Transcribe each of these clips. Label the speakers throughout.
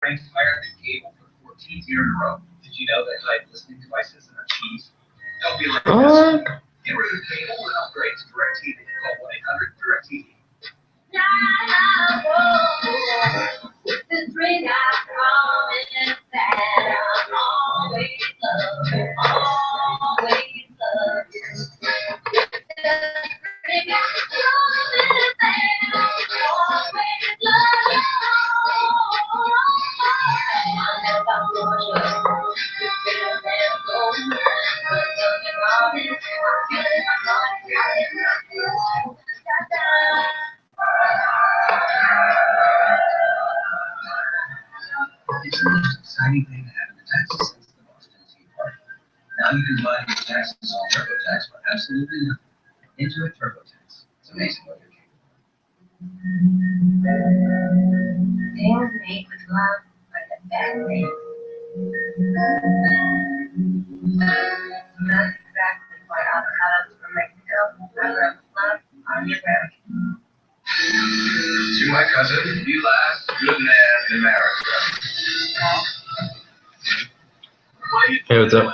Speaker 1: Fired the cable for the 14th year in a row. Did you know that listening devices and cheese? Don't be like this. Get rid of cable and upgrade to DirecTV. Call 1-800-DirecTV. This ring I promise that I'll always love you, always love you. Ring I promise that I'll always love you. I never want you to feel that gold. But looking all this, I feel it, I'm not feeling It's the most exciting thing that happened to Texas since the Boston Tea Party. Now you can buy your taxes on TurboTax for absolutely nothing. Intuit TurboTax. It's amazing what you're capable of. Things made with love are the best things. That's exactly why avocados from Mexico are love on your road. To my cousin, the last good man in America.
Speaker 2: Hey, what's up?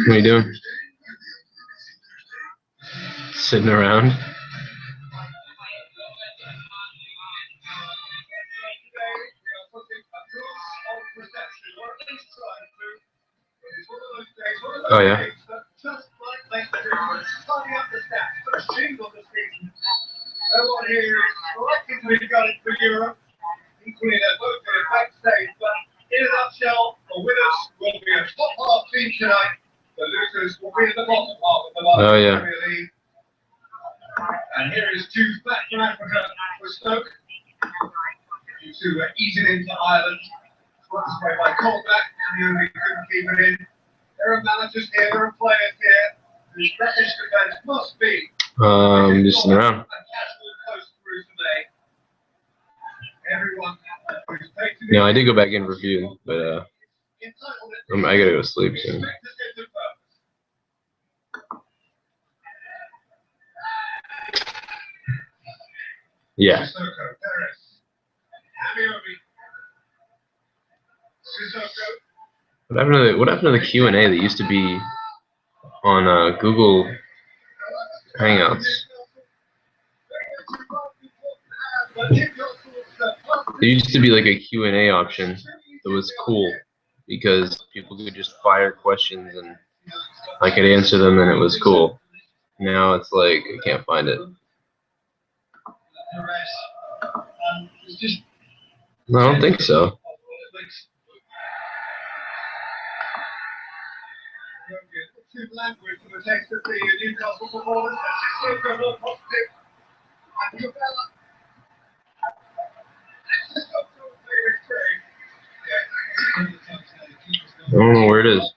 Speaker 2: What are you doing? Sitting around? Oh, yeah?
Speaker 1: Everyone here is collectively gunning for Europe, including a vote for the backstage. But in a nutshell, the winners will be a top half team tonight. The losers will be in the bottom half of the Premier League. And here is two back from Africa for Stoke. You two are easing into Ireland. Once away by Colback, and the only couldn't keep it in. There are managers here, there are players here. The British defence must be.
Speaker 2: Just sitting around. No, I did go back in for a few, but I gotta go to sleep soon. Yeah. What happened to the Q&A that used to be on Google Hangouts? There used to be like a Q&A option that was cool because people could just fire questions and I could answer them and it was cool. Now it's like I can't find it. No, I don't think so. I don't know where it is.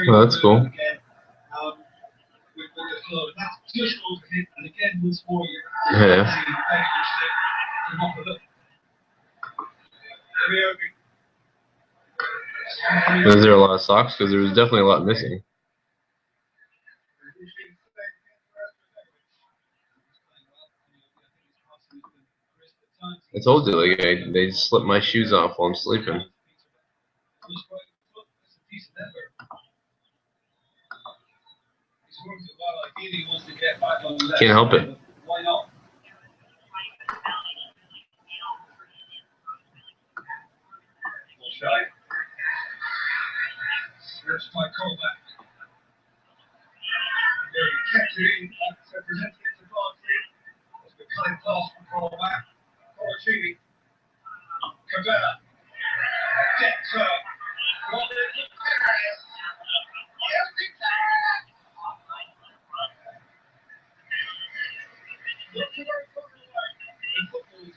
Speaker 2: Oh, that's cool. Yeah. Is there a lot of socks? Because there was definitely a lot missing. I told you, like, they slipped my shoes off while I'm sleeping. Can't help it.
Speaker 1: Here's my callback. There he kept it in, representing it to Barkley. As the cutting pass from callback. Porcini. Cabela. Dexter.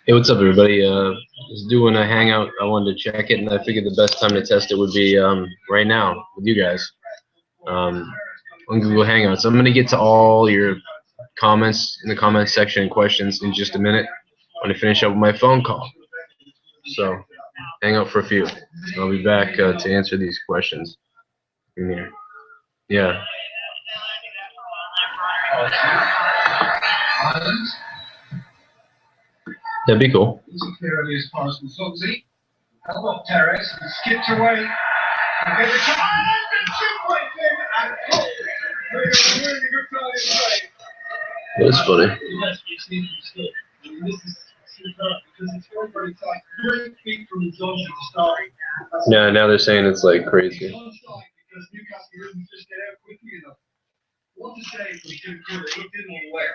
Speaker 2: Hey, what's up, everybody? Just doing a hangout. I wanted to check it, and I figured the best time to test it would be right now with you guys on Google Hangouts. I'm gonna get to all your comments in the comments section and questions in just a minute. I'm gonna finish up with my phone call. So hang out for a few. I'll be back to answer these questions in here. Yeah.
Speaker 1: Ireland.
Speaker 2: That'd be cool.
Speaker 1: He's a clear early as far as Consultancy. Held off Terrace and skipped away. And gets a shot. And 2 points in and goal. Really good try in play.
Speaker 2: That's funny.
Speaker 1: Yes, we've seen him still. I mean, this is superb because it's very, very tight. Great feet from Consultancy to starting.
Speaker 2: Yeah, now they're saying it's like crazy.
Speaker 1: Onside because Newcastle didn't just get out quickly enough. What to say from Jim Good? It looked in all the way.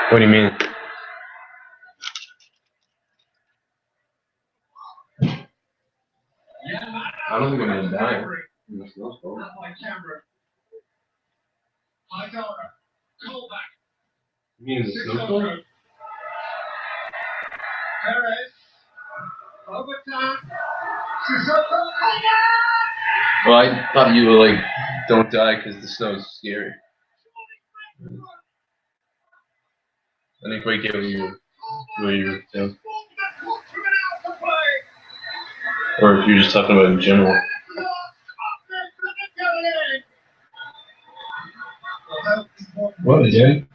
Speaker 2: What do you mean?
Speaker 1: Yeah,
Speaker 2: I don't think I'm gonna die.
Speaker 1: not like camera. High-Dara. Call back.
Speaker 2: You mean in the snowstorm?
Speaker 1: Perez. Overtime. Sissoko.
Speaker 2: Well, I thought you were like, don't die because the snow's scary. I think right there where you think. Or if you're just talking about in general. What, Jay?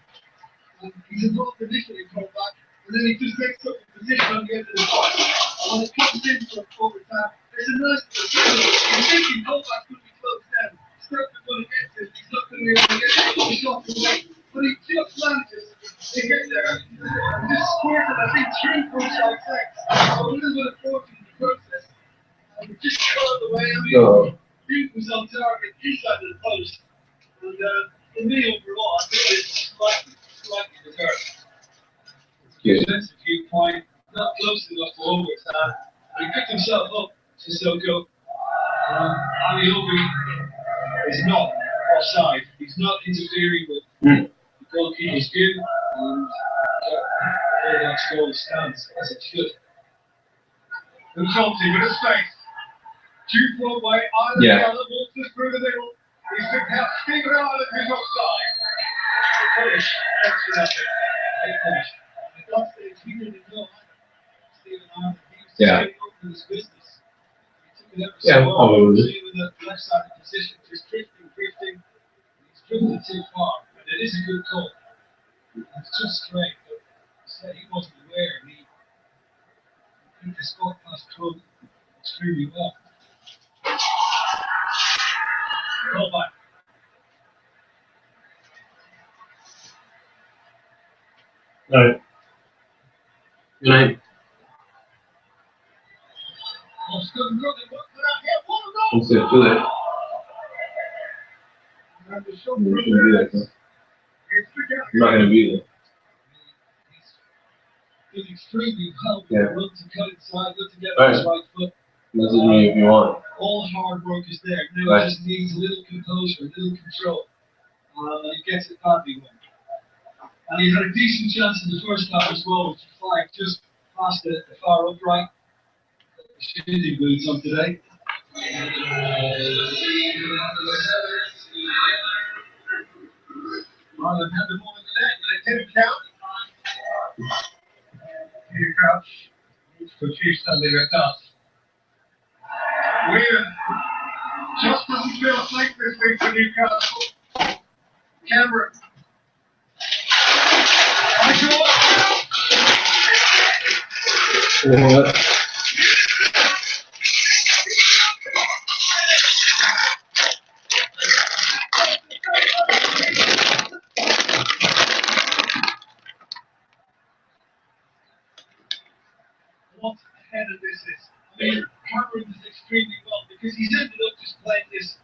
Speaker 1: He's involved initially in call back, and then he just makes up the position on the end of the box. And when it comes in for overtime, there's a nice position. He's thinking call back could be closed down. Stroke is going to get to it. He's not going to be able to get it. He's not going to wait. But he just manages to get there. And just squirted, I think, 3 full-side sacks. So a little bit of fortune in the process. And we just curled away. I mean, Duke was on target inside of the post. And for me, overall, I think it's slightly reversed. Defensive viewpoint, not close enough for overtime. He picked himself up, Sissoko. Ali Obi is not offside. He's not interfering with the goalkeeper's view. And that score stands as it should. And Chelsea with a space. 2-4 by Ireland.
Speaker 2: Yeah.
Speaker 1: The ball just through the middle. He's picked out Stephen Ireland, who's offside. Finish. Thanks for that. Finish. The last thing he didn't know Stephen Ireland. He was just open his business. He took it ever so well. He was in the left side of the position, just drifting. He's drifted too far. And it is a good call. It's just straight, but he said he wasn't aware. And I think they scored past Cronin extremely well. Call back.
Speaker 2: Alright. Good night. What's it? Do that. I'm not gonna be there.
Speaker 1: He's extremely well.
Speaker 2: Yeah.
Speaker 1: Look to cut inside, look to get on his right foot.
Speaker 2: Message me if you want.
Speaker 1: All hard work is there. Now he just needs a little composure, a little control. He gets it badly won. And he had a decent chance in the first half as well, which flagged just past the far upright. Shooting boots on today. Ireland had the ball in the net, but it didn't count. Here Crouch to achieve something like that. Weird. Just doesn't feel safe this week for Newcastle. Cameron.
Speaker 2: What?
Speaker 1: What ahead of this is? I mean, Cameron does extremely well because he's ended up just playing this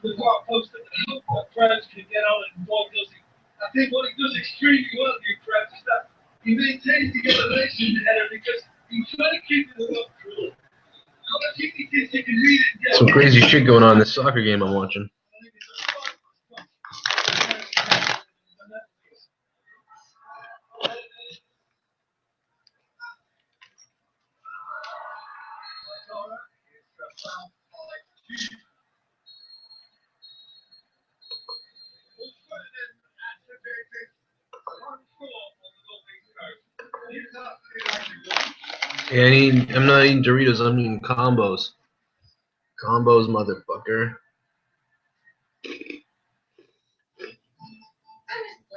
Speaker 1: the far post at the hook that Krebs can get on it and ball does it. I think what he does extremely well here, Krebs, is that he maintains the elevation header because he's trying to keep it up through. I think he thinks he can read it and get
Speaker 2: Some crazy shit going on in this soccer game I'm watching. Yeah, I'm not eating Doritos, I'm eating combos. Combos, motherfucker.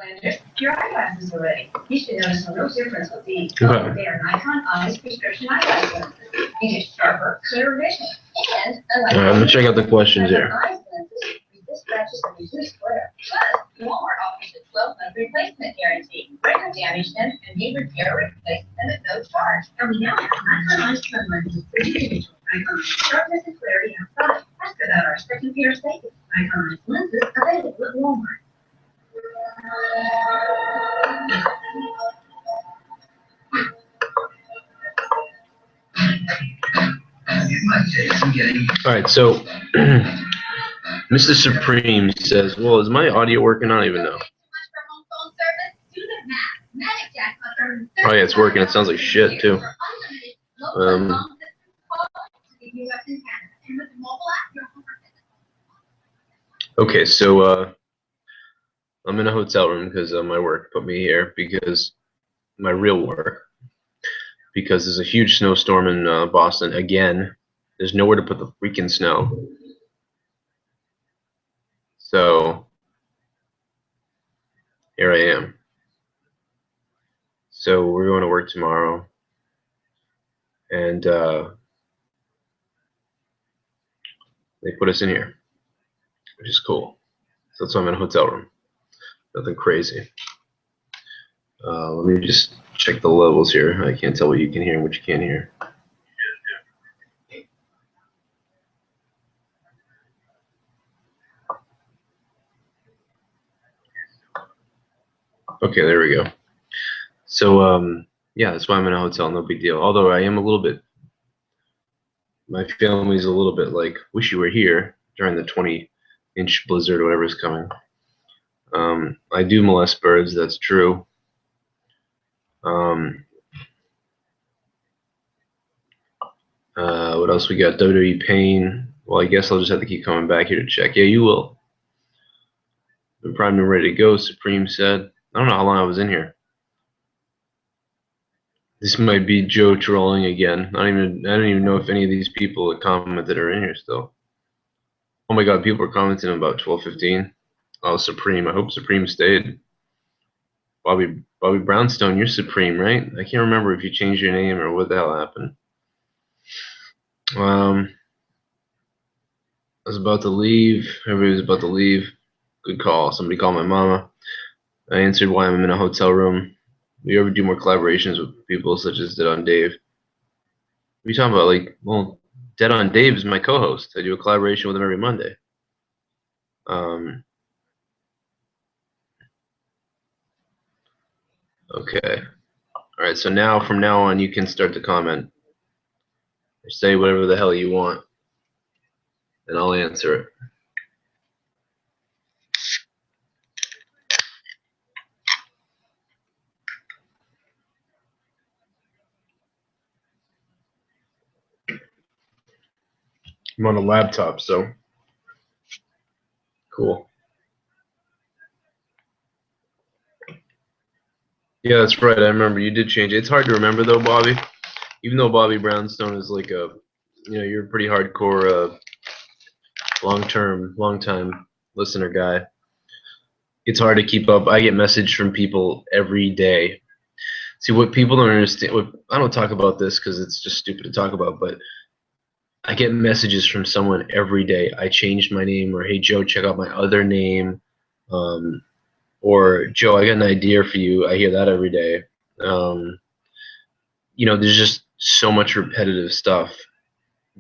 Speaker 3: Flanders, your eyeglasses are ready. You should notice a real difference with these.
Speaker 2: Okay.
Speaker 3: They are Nikon Eyes prescription eyeglass lenses. You get sharper, clearer vision. And unlike
Speaker 2: I'm gonna check out the questions here.
Speaker 3: eyes lenses, resist scratches and reduce glare. Plus, Walmart offers a 12-month replacement guarantee. Break or damage them and we repair or replace them at no charge. And we now have Nikon Eyes sun lenses for individual Nikon sharpness and clarity outside. Ask about our second pair of safety Nikon Eyes lenses available at Walmart.
Speaker 2: All right, so Mr. Supreme says, well, is my audio working? I don't even know. Oh, yeah, it's working. It sounds like shit, too. Okay, so I'm in a hotel room because my work put me here, because my real work, because there's a huge snowstorm in Boston again. There's nowhere to put the freaking snow. So here I am. So we're going to work tomorrow, and they put us in here, which is cool. So that's why I'm in a hotel room. Nothing crazy. Let me just check the levels here. I can't tell what you can hear and what you can't hear. Okay, there we go. So, yeah, that's why I'm in a hotel. No big deal. Although I am a little bit, my family's a little bit like, wish you were here during the 20-inch blizzard or whatever is coming. I do molest birds. That's true. What else we got? WWE Pain. Well, I guess I'll just have to keep coming back here to check. Yeah, you will. Been primed and ready to go, Supreme said. I don't know how long I was in here. This might be Joe trolling again. I don't even know if any of these people that commented are in here still. Oh my god, people are commenting about 12:15. Oh, Supreme. I hope Supreme stayed. Bobby Brownstone, you're Supreme, right? I can't remember if you changed your name or what the hell happened. I was about to leave. Everybody was about to leave. Good call. Somebody called my mama. I answered why I'm in a hotel room. We ever do more collaborations with people such as Dead on Dave? What are you talking about? Like, well, Dead on Dave is my co-host. I do a collaboration with him every Monday. Okay. All right. So now, from now on, you can start to comment or say whatever the hell you want, and I'll answer it. I'm on a laptop, so cool. Yeah, that's right. I remember you did change it. It's hard to remember though, Bobby. Even though Bobby Brownstone is like a, you're a pretty hardcore, long-time listener guy. It's hard to keep up. I get messages from people every day. See, what people don't understand, I don't talk about this because it's just stupid to talk about, but I get messages from someone every day. I changed my name, or hey, Joe, check out my other name. Or Joe, I got an idea for you. I hear that every day. There's just so much repetitive stuff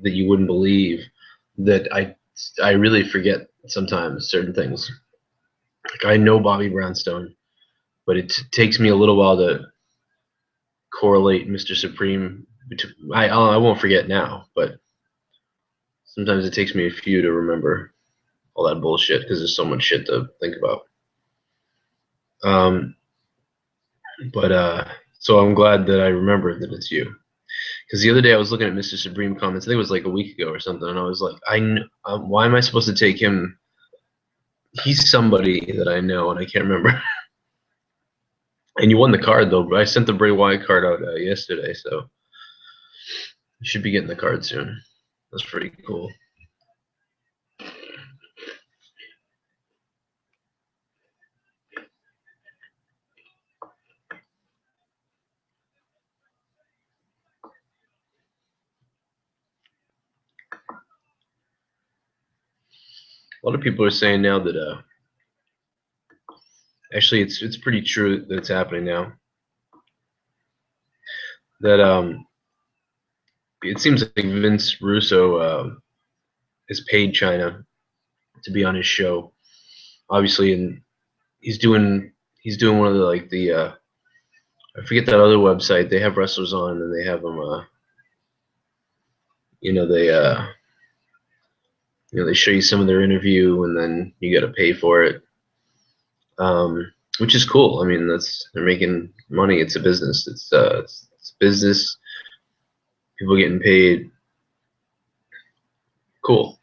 Speaker 2: that you wouldn't believe that I really forget sometimes certain things. Like, I know Bobby Brownstone, but it takes me a little while to correlate Mr. Supreme. I won't forget now, but sometimes it takes me a few to remember all that bullshit because there's so much shit to think about. So I'm glad that I remembered that it's you. Because the other day I was looking at Mr. Supreme comments. I think it was like a week ago or something, and I was like, why am I supposed to take him? He's somebody that I know, and I can't remember. And you won the card though. But I sent the Bray Wyatt card out yesterday, so you should be getting the card soon. That's pretty cool. lot of people are saying now that actually it's pretty true that's happening now. That it seems like Vince Russo has paid China to be on his show, obviously, and he's doing one of the I forget that other website. They have wrestlers on and they have them they show you some of their interview and then you got to pay for it, which is cool. I mean, they're making money. It's a business. It's business. People getting paid. Cool.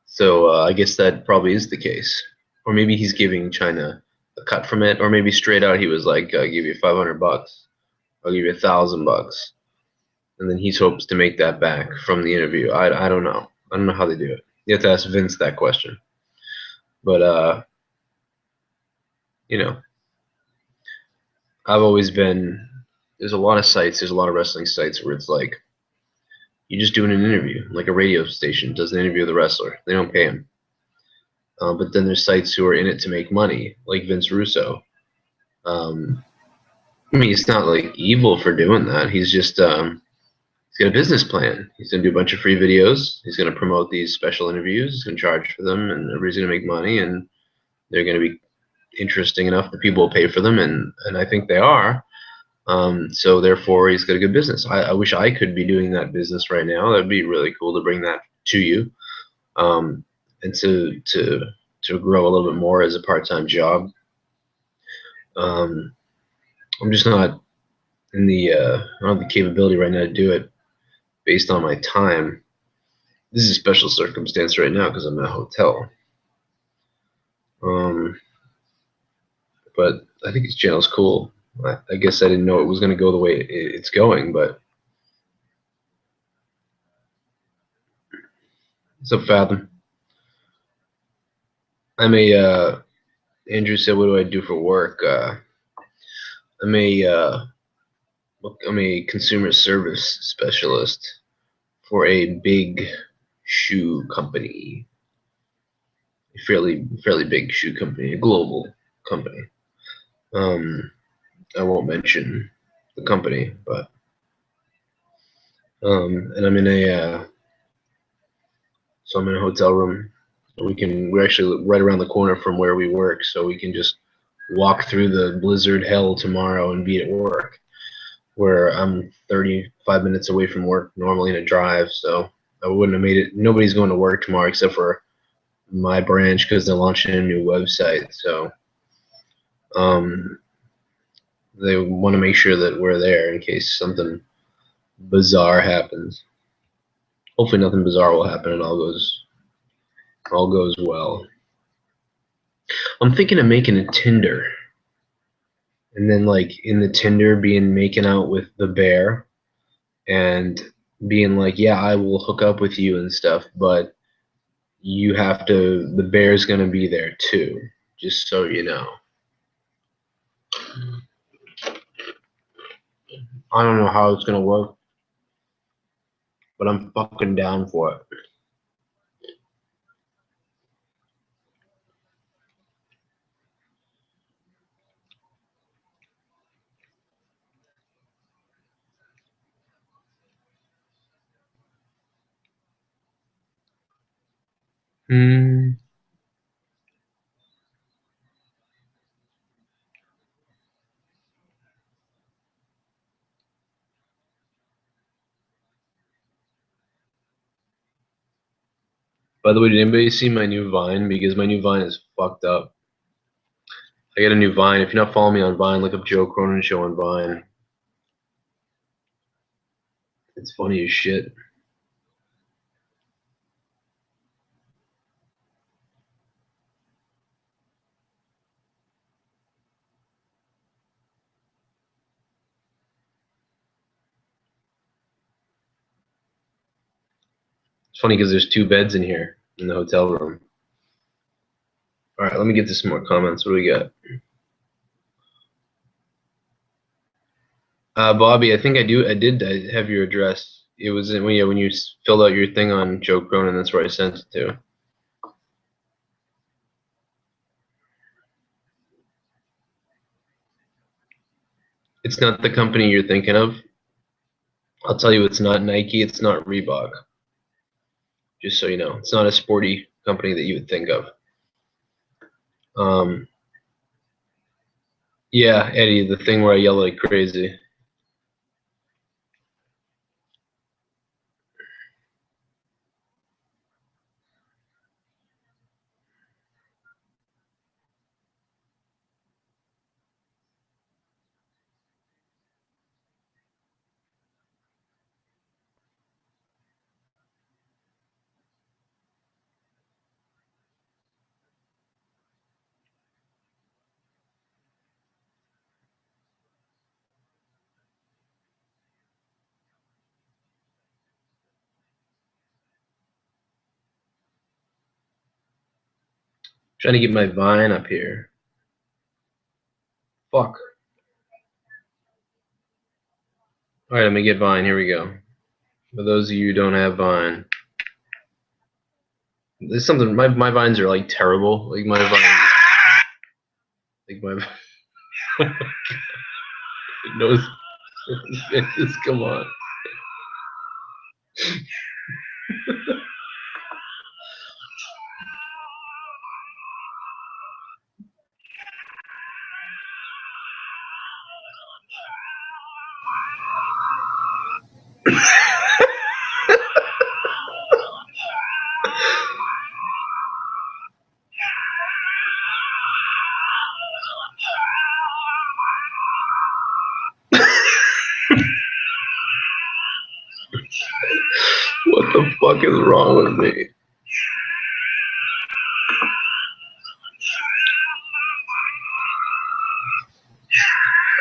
Speaker 2: So I guess that probably is the case. Or maybe he's giving China a cut from it, or maybe straight out he was like, "I'll give you $500. I'll give you $1,000." And then he hopes to make that back from the interview. I don't know. I don't know how they do it. You have to ask Vince that question. But I've always been. There's a lot of sites. There's a lot of wrestling sites where it's like you're just doing an interview, like a radio station does an interview with a wrestler. They don't pay him. But then there's sites who are in it to make money, like Vince Russo. I mean, he's not like evil for doing that. He's just he's got a business plan. He's gonna do a bunch of free videos. He's gonna promote these special interviews. He's gonna charge for them, and everybody's gonna make money, and they're gonna be interesting enough that people will pay for them, and I think they are. So therefore, he's got a good business. I wish I could be doing that business right now. That'd be really cool to bring that to you, and to grow a little bit more as a part-time job. I'm just not in the I don't have the capability right now to do it based on my time. This is a special circumstance right now because I'm at a hotel. But I think his channel's cool. I guess I didn't know it was going to go the way it's going, but what's up, Fathom? Andrew said, what do I do for work? I'm a consumer service specialist for a big shoe company, a fairly big shoe company, a global company. I won't mention the company, but and I'm in a hotel room. We're actually right around the corner from where we work, so we can just walk through the blizzard hell tomorrow and be at work. Where I'm 35 minutes away from work normally in a drive, so I wouldn't have made it. Nobody's going to work tomorrow except for my branch because they're launching a new website. So they want to make sure that we're there in case something bizarre happens. Hopefully nothing bizarre will happen and all goes well. I'm thinking of making a Tinder. And then like in the Tinder being making out with the bear and being like, yeah, I will hook up with you and stuff, but the bear's gonna be there too, just so you know. I don't know how it's gonna work, but I'm fucking down for it. By the way, did anybody see my new Vine? Because my new Vine is fucked up. I got a new Vine. If you're not following me on Vine, look up Joe Cronin Show on Vine. It's funny as shit. It's funny because there's 2 beds in here in the hotel room. All right, let me get to some more comments. What do we got? Bobby, I think I did have your address. It was when you filled out your thing on Joe Cronin. That's where I sent it to. It's not the company you're thinking of. I'll tell you, it's not Nike. It's not Reebok. Just so you know, it's not a sporty company that you would think of. Yeah, Eddie, the thing where I yell like crazy. Trying to get my Vine up here. Fuck. Alright, let me get Vine. Here we go. For those of you who don't have Vine. There's something, my Vines are like terrible. Like my Vine. Like my. It knows. Come on. What the fuck is wrong with me?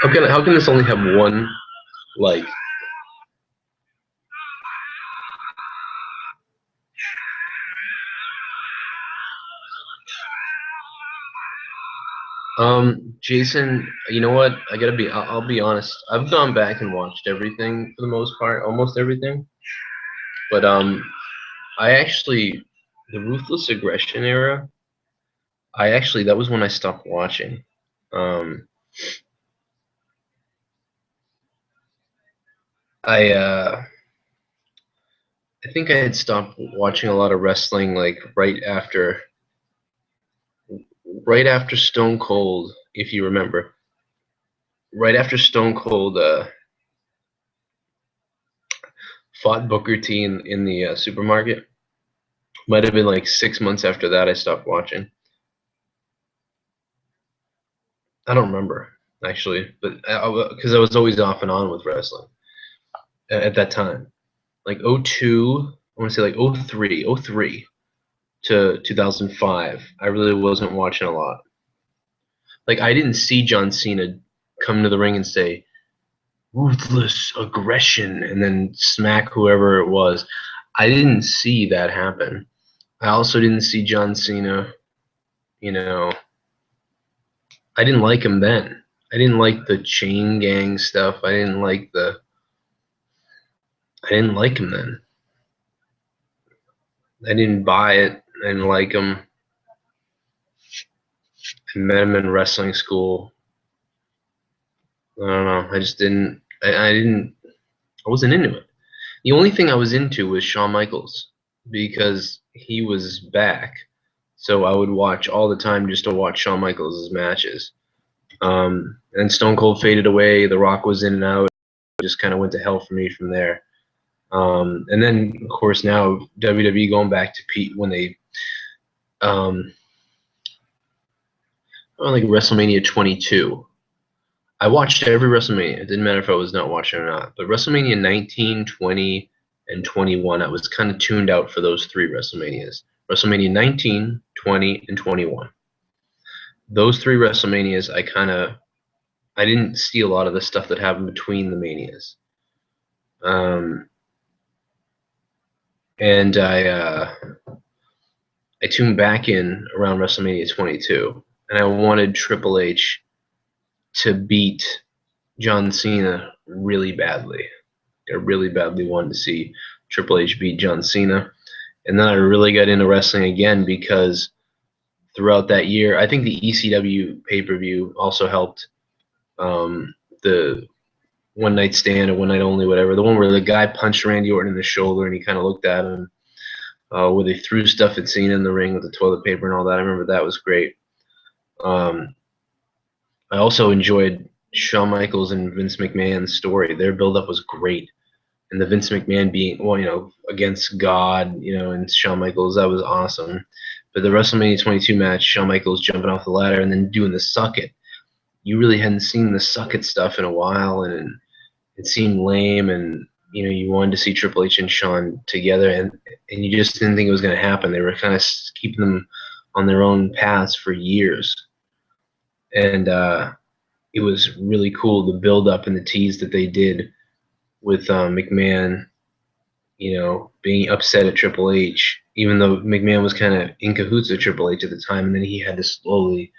Speaker 2: How can this only have one like? Jason, you know what? I'll be honest. I've gone back and watched everything for the most part, almost everything. But I actually, the Ruthless Aggression era, that was when I stopped watching. I think I had stopped watching a lot of wrestling like right after Stone Cold, if you remember. Right after Stone Cold fought Booker T in the supermarket. Might have been like 6 months after that I stopped watching. I don't remember, actually, but because I was always off and on with wrestling at that time. Like 02, I want to say like 03 to 2005, I really wasn't watching a lot. Like, I didn't see John Cena come to the ring and say, Ruthless Aggression, and then smack whoever it was. I didn't see that happen. I also didn't see John Cena, you know, I didn't like him then. I didn't like the chain gang stuff. I didn't like him then. I didn't buy it. I didn't like him. I met him in wrestling school. I don't know. I just didn't. I wasn't into it. The only thing I was into was Shawn Michaels because he was back. So I would watch all the time just to watch Shawn Michaels' matches. And Stone Cold faded away. The Rock was in and out. It just kind of went to hell for me from there. And then, of course, now WWE going back to Pete when they, like WrestleMania 22. I watched every WrestleMania. It didn't matter if I was not watching or not. But WrestleMania 19, 20, and 21, I was kind of tuned out for those three WrestleManias. WrestleMania 19, 20, and 21. Those three WrestleManias, I didn't see a lot of the stuff that happened between the manias. And I tuned back in around WrestleMania 22, and I wanted Triple H to beat John Cena really badly. I really badly wanted to see Triple H beat John Cena. And then I really got into wrestling again because throughout that year, I think the ECW pay-per-view also helped the One Night Stand or One Night Only, whatever. The one where the guy punched Randy Orton in the shoulder and he kind of looked at him. Where they threw stuff at Cena in the ring with the toilet paper and all that. I remember that was great. I also enjoyed Shawn Michaels and Vince McMahon's story. Their build-up was great. And the Vince McMahon being, well, you know, against God, you know, and Shawn Michaels, that was awesome. But the WrestleMania 22 match, Shawn Michaels jumping off the ladder and then doing the suck it. You really hadn't seen the suck it stuff in a while, and it seemed lame, and you know, you wanted to see Triple H and Shawn together, and you just didn't think it was going to happen. They were kind of keeping them on their own paths for years. And it was really cool, the build-up and the tease that they did with McMahon, you know, being upset at Triple H, even though McMahon was kind of in cahoots with Triple H at the time, and then he had to slowly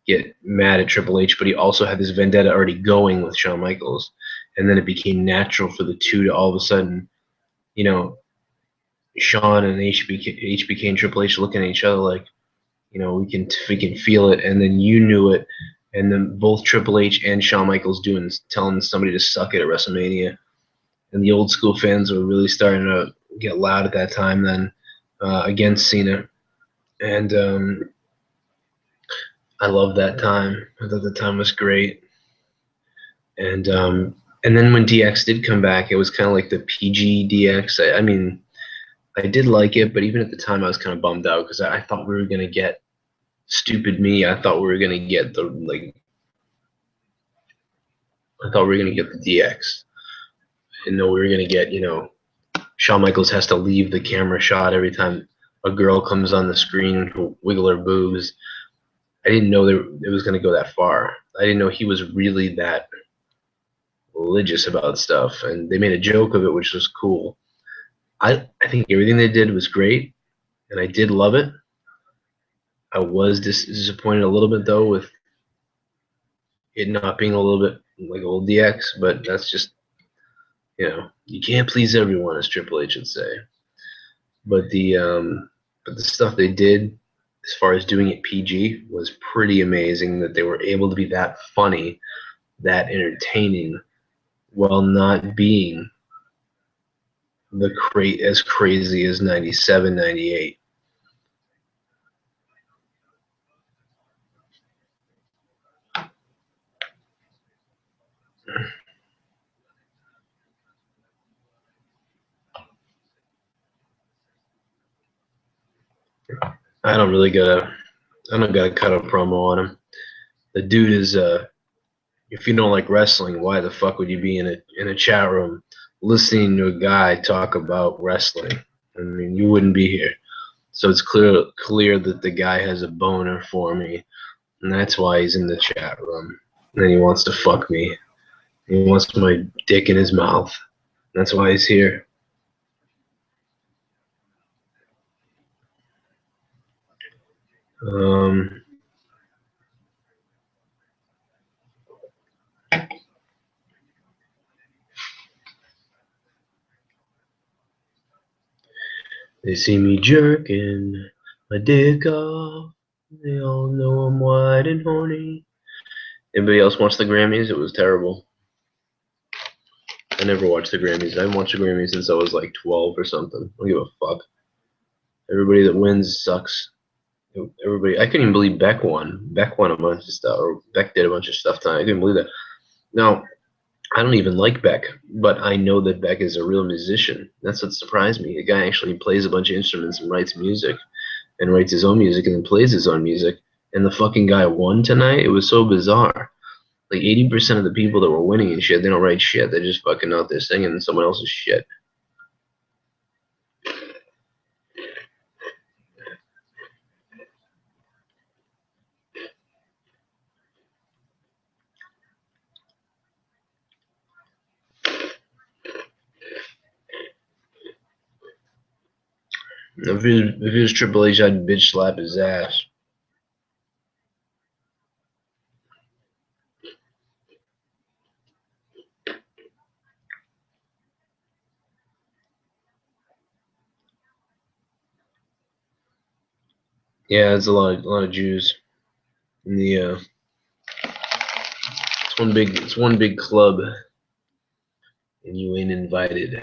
Speaker 2: get mad at Triple H, but he also had this vendetta already going with Shawn Michaels, and then it became natural for the two to all of a sudden, you know, Shawn and HBK and Triple H looking at each other like, you know, we can feel it, and then you knew it, and then both Triple H and Shawn Michaels telling somebody to suck it at WrestleMania, and the old school fans were really starting to get loud at that time then against Cena, and I love that time. I thought the time was great, and then when DX did come back, it was kind of like the PG DX. I mean, I did like it, but even at the time, I was kind of bummed out because I thought we were gonna get Stupid Me. I thought we were gonna get the DX. I didn't know we were gonna get, you know, Shawn Michaels has to leave the camera shot every time a girl comes on the screen to wiggle her boobs. I didn't know it was gonna go that far. I didn't know he was really that religious about stuff, and they made a joke of it, which was cool. I think everything they did was great, and I did love it. I was disappointed a little bit, though, with it not being a little bit like old DX, but that's just, you know, you can't please everyone, as Triple H would say. But the stuff they did, as far as doing it PG, was pretty amazing, that they were able to be that funny, that entertaining, while not being as crazy as 97, 98. I don't gotta cut a promo on him. The dude is if you don't like wrestling, why the fuck would you be in a chat room listening to a guy talk about wrestling? I mean, you wouldn't be here. So it's clear that the guy has a boner for me, and that's why he's in the chat room. And he wants to fuck me. He wants my dick in his mouth. That's why he's here. They see me jerking my dick off. They all know I'm wide and horny. Anybody else watch the Grammys? It was terrible. I never watched the Grammys. I haven't watched the Grammys since I was like 12 or something. I don't give a fuck. Everybody that wins sucks. Everybody. I couldn't even believe Beck won. Beck won a bunch of stuff, or Beck did a bunch of stuff tonight. I couldn't believe that. Now, I don't even like Beck, but I know that Beck is a real musician. That's what surprised me. The guy actually plays a bunch of instruments and writes music, and writes his own music and then plays his own music. And the fucking guy won tonight? It was so bizarre. Like 80% of the people that were winning and shit, they don't write shit. They're just fucking out there singing someone else's shit. If it was Triple H, I'd bitch slap his ass. Yeah, it's a lot of Jews in the it's one big club and you ain't invited.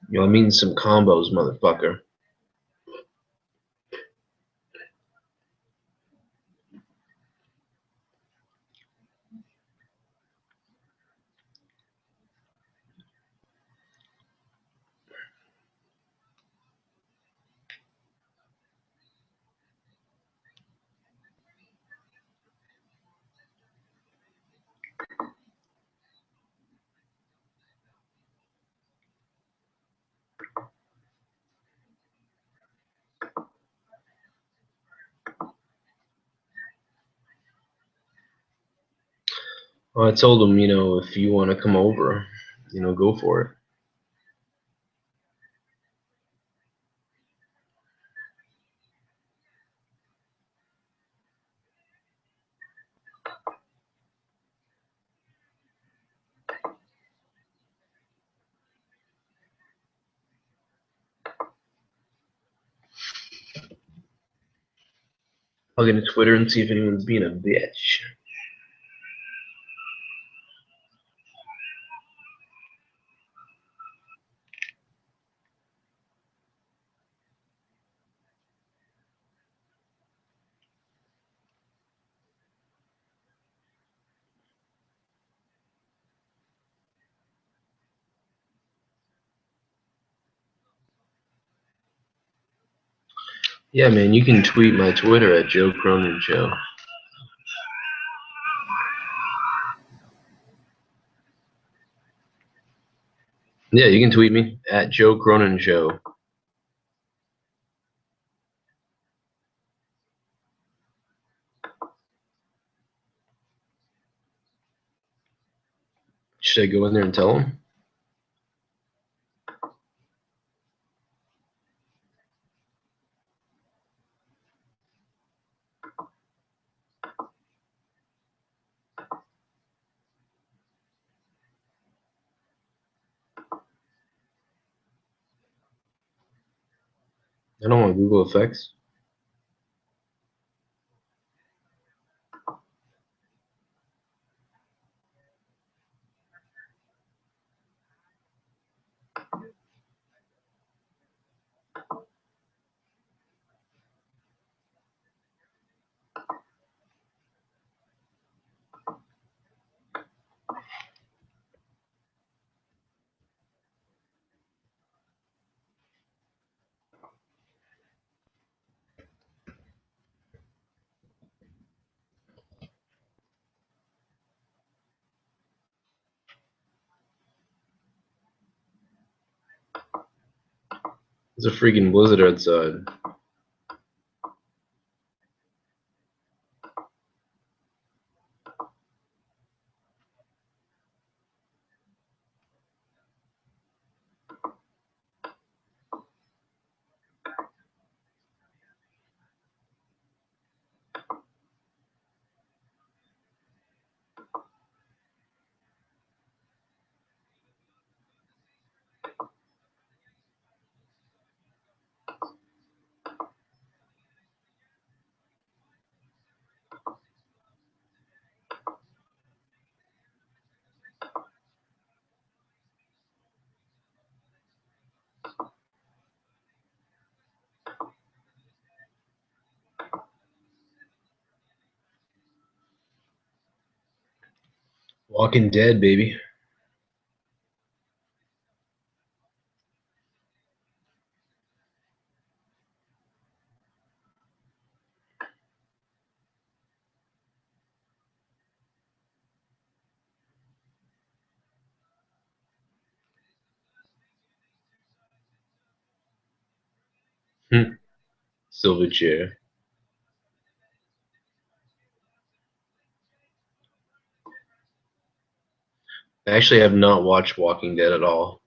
Speaker 2: Yo, I mean some combos, motherfucker. Well, I told him, you know, if you want to come over, you know, go for it. I'll get to Twitter and see if anyone's being a bitch. Yeah, man, you can tweet my Twitter at Joe Cronin Show. Yeah, you can tweet me at Joe Cronin Show. Should I go in there and tell him? I don't want Google Effects. There's a freaking blizzard outside. Walking Dead, baby. Silverchair. I actually have not watched Walking Dead at all.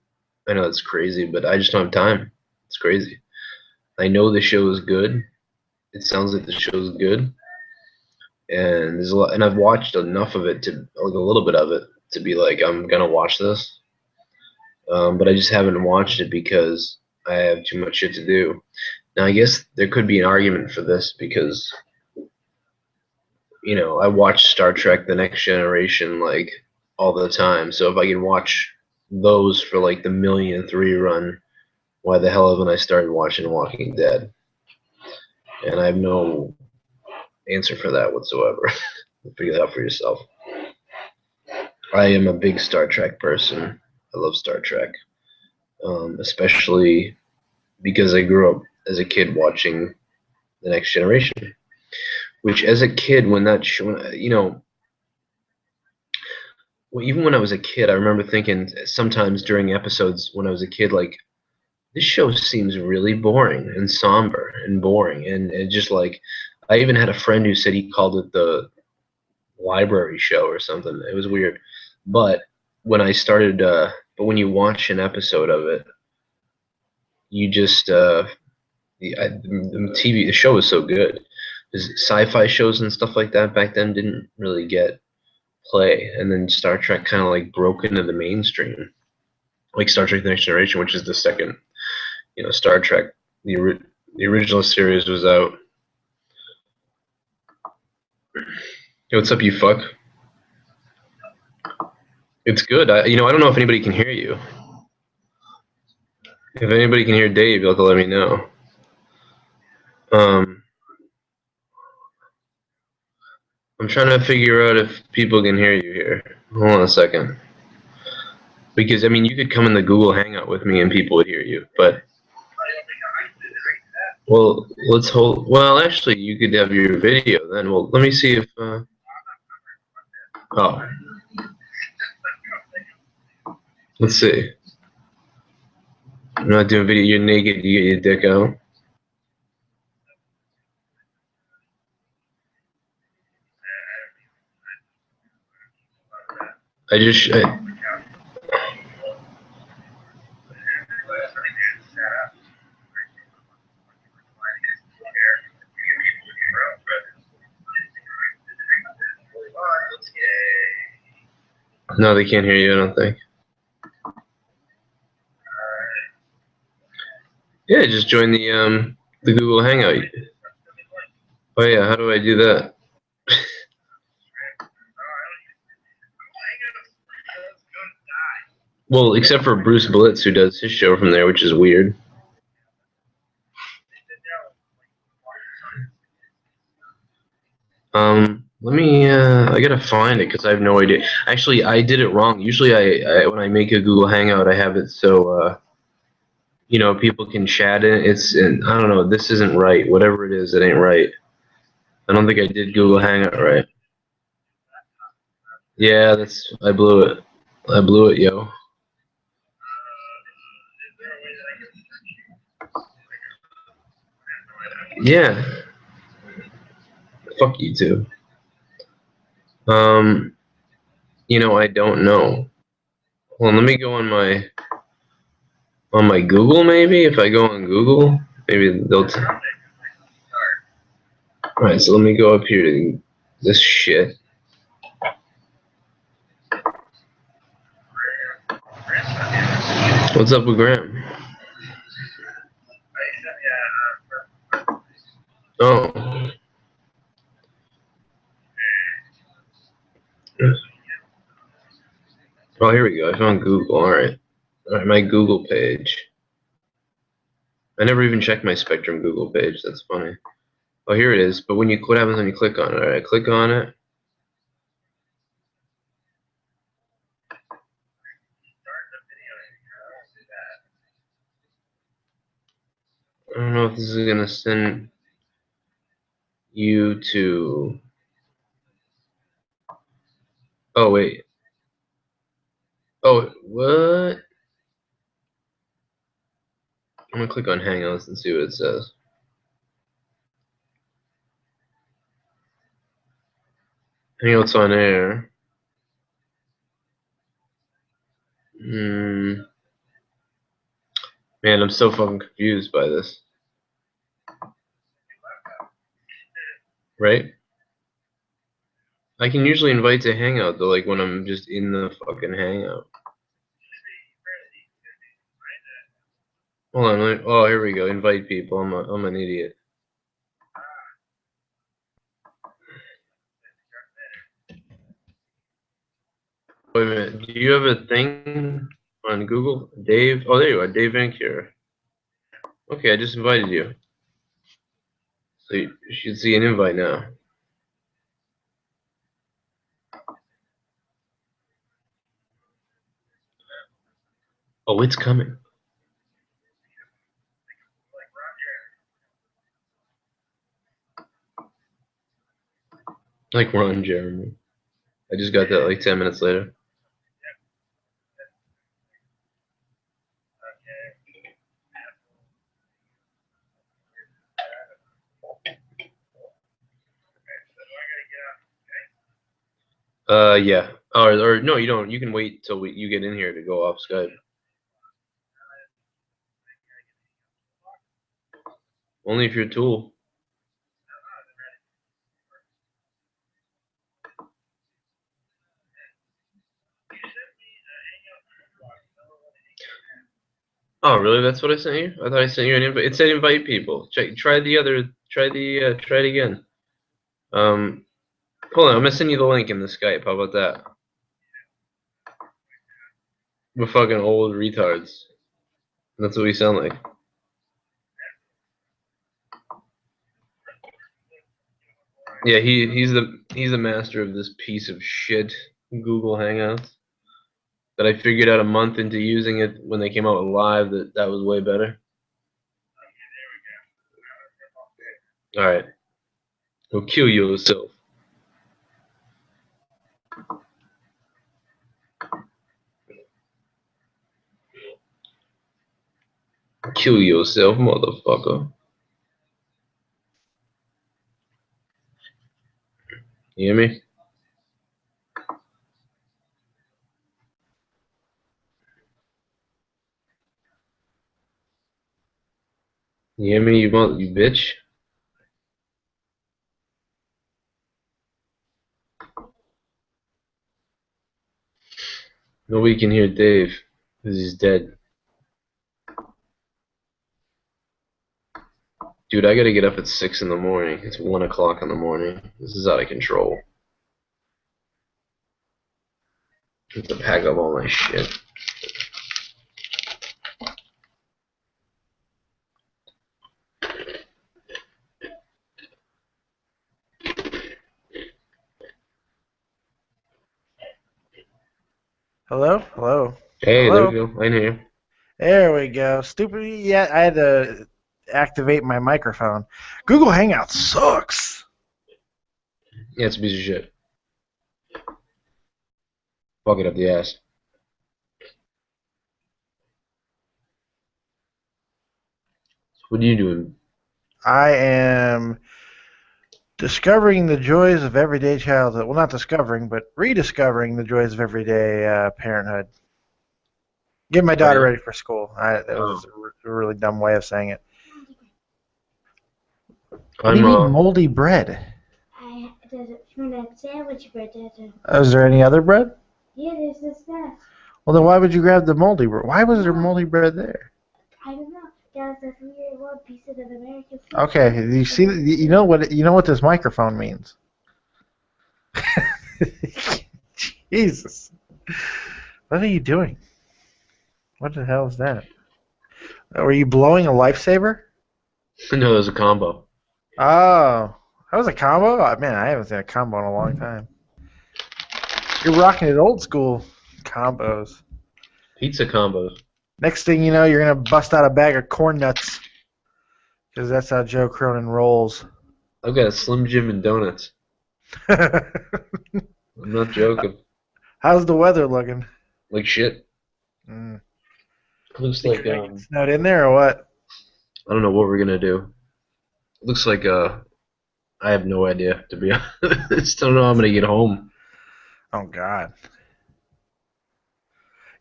Speaker 2: I know it's crazy, but I just don't have time. It's crazy. I know the show is good. It sounds like the show is good, and there's a lot. And I've watched enough of it to like a little bit of it to be like I'm gonna watch this. But I just haven't watched it because I have too much shit to do. Now I guess there could be an argument for this because I watch Star Trek: The Next Generation like all the time. So if I can watch those for like the millionth rerun, why the hell haven't I started watching Walking Dead? And I have no answer for that whatsoever. Figure that out for yourself. I am a big Star Trek person. I love Star Trek, especially because I grew up as a kid watching The Next Generation. Which, as a kid, when that show, even when I was a kid, I remember thinking sometimes during episodes when I was a kid, like, this show seems really boring and somber and boring. And just like, I even had a friend who said he called it the library show or something. It was weird. But when I started, but when you watch an episode of it, you just, the show was so good. Because sci-fi shows and stuff like that back then didn't really get play, and then Star Trek kind of like broke into the mainstream, like Star Trek: The Next Generation, which is the second, Star Trek. The original series was out. Hey, what's up, you fuck? It's good. I don't know if anybody can hear you. If anybody can hear Dave, you'll have to let me know. I'm trying to figure out if people can hear you here. Hold on a second. Because, you could come in the Google Hangout with me and people would hear you, but... Well, let's hold... Well, actually, you could have your video then. Well, let me see if... Oh. Let's see. I'm not doing video. You're naked. You get your dick out. No, they can't hear you, I don't think. Yeah, just join the Google Hangout. Oh yeah, how do I do that? Well, except for Bruce Blitz, who does his show from there, which is weird. Let me, I gotta find it because I have no idea. Actually, I did it wrong. Usually I when I make a Google Hangout, I have it so, people can chat in it. And I don't know, this isn't right. Whatever it is, it ain't right. I don't think I did Google Hangout right. Yeah, I blew it. I blew it, yo. Yeah. Fuck you too. I don't know. Well, let me go on my Google maybe. If I go on Google, maybe they'll. All right, so let me go up here to this shit. What's up with Graham? Oh. Oh, here we go. I found Google. All right, my Google page. I never even checked my Spectrum Google page. That's funny. Oh, here it is. But what happens when you click on it? All right, click on it. I don't know if this is gonna send you to. Oh wait. Oh, what? I'm gonna click on Hangouts and see what it says. Hangouts on air. Man, I'm so fucking confused by this. Right? I can usually invite to Hangout though, like when I'm just in the fucking Hangout. Hold on. Oh, here we go. Invite people. I'm an idiot. you have a thing on Google? Dave? Oh, there you are. Dave Vancure. Okay, I just invited you. So you should see an invite now. Oh, it's coming. Like Ron Jeremy. I just got that like 10 minutes later. Yeah. Or no, you don't. You can wait till you get in here to go off Skype. Only if you're a tool. Oh, really? That's what I sent you? I thought I sent you an invite. It said invite people. Try it again. Hold on, I'm gonna send you the link in the Skype. How about that? We're fucking old retards. That's what we sound like. Yeah, he's the master of this piece of shit, Google Hangouts. That I figured out a month into using it when they came out with live that was way better. All right, go kill yourself. Kill yourself, motherfucker. You hear me? You hear me, you bitch? Nobody can hear Dave because he's dead. Dude, I gotta get up at 6 in the morning. It's 1 o'clock in the morning. This is out of control. I have to pack up all my shit.
Speaker 4: Hello? Hello?
Speaker 2: Hey,
Speaker 4: Hello?
Speaker 2: there we go. I know you.
Speaker 4: There we go. Stupid. Yeah, I had to activate my microphone. Google Hangouts sucks.
Speaker 2: Yeah, it's a piece of shit. Fuck it up the ass. What are you doing?
Speaker 4: I am discovering the joys of everyday childhood. Well, not discovering, but rediscovering the joys of everyday parenthood. Get my daughter ready for school. That was a really dumb way of saying it. What do you mean moldy bread?
Speaker 5: There's a sandwich bread.
Speaker 4: Is there any other bread?
Speaker 5: Yeah, there's this that.
Speaker 4: Well, then why would you grab the moldy bread? Why was there moldy bread there?
Speaker 5: I don't know. That was the 3-1 pieces of American food.
Speaker 4: Okay, you see, you know what this microphone means. Jesus, what are you doing? What the hell is that? Were you blowing a lifesaver?
Speaker 2: No, there's a combo.
Speaker 4: Oh, that was a combo? Oh, man, I haven't seen a combo in a long time. You're rocking it old school combos.
Speaker 2: Pizza combos.
Speaker 4: Next thing you know, you're going to bust out a bag of corn nuts. Because that's how Joe Cronin rolls.
Speaker 2: I've got a Slim Jim and donuts. I'm not joking.
Speaker 4: How's the weather looking?
Speaker 2: Like shit.
Speaker 4: Mm.
Speaker 2: Looks like
Speaker 4: snowed in there or what?
Speaker 2: I don't know what we're gonna do. Looks like I have no idea, to be honest. I don't know how I'm gonna get home.
Speaker 4: Oh God.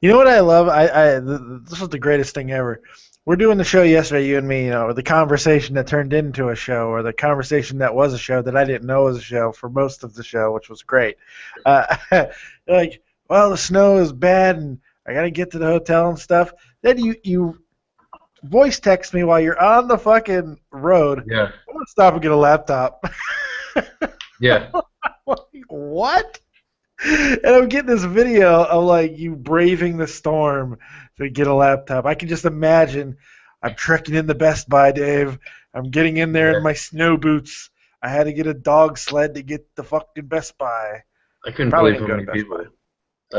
Speaker 4: You know what I love? This was the greatest thing ever. We're doing the show yesterday, you and me, the conversation that turned into a show, or the conversation that was a show that I didn't know was a show for most of the show, which was great. Like, well, the snow is bad, and I got to get to the hotel and stuff. Then you voice text me while you're on the fucking road.
Speaker 2: Yeah.
Speaker 4: I'm going to stop and get a laptop.
Speaker 2: Yeah.
Speaker 4: What? And I'm getting this video of like you braving the storm to get a laptop. I can just imagine I'm trekking in the Best Buy, Dave. I'm getting in there in my snow boots. I had to get a dog sled to get the fucking Best Buy.
Speaker 2: I couldn't
Speaker 4: Probably
Speaker 2: believe
Speaker 4: didn't
Speaker 2: how
Speaker 4: go to
Speaker 2: many
Speaker 4: Best Buy.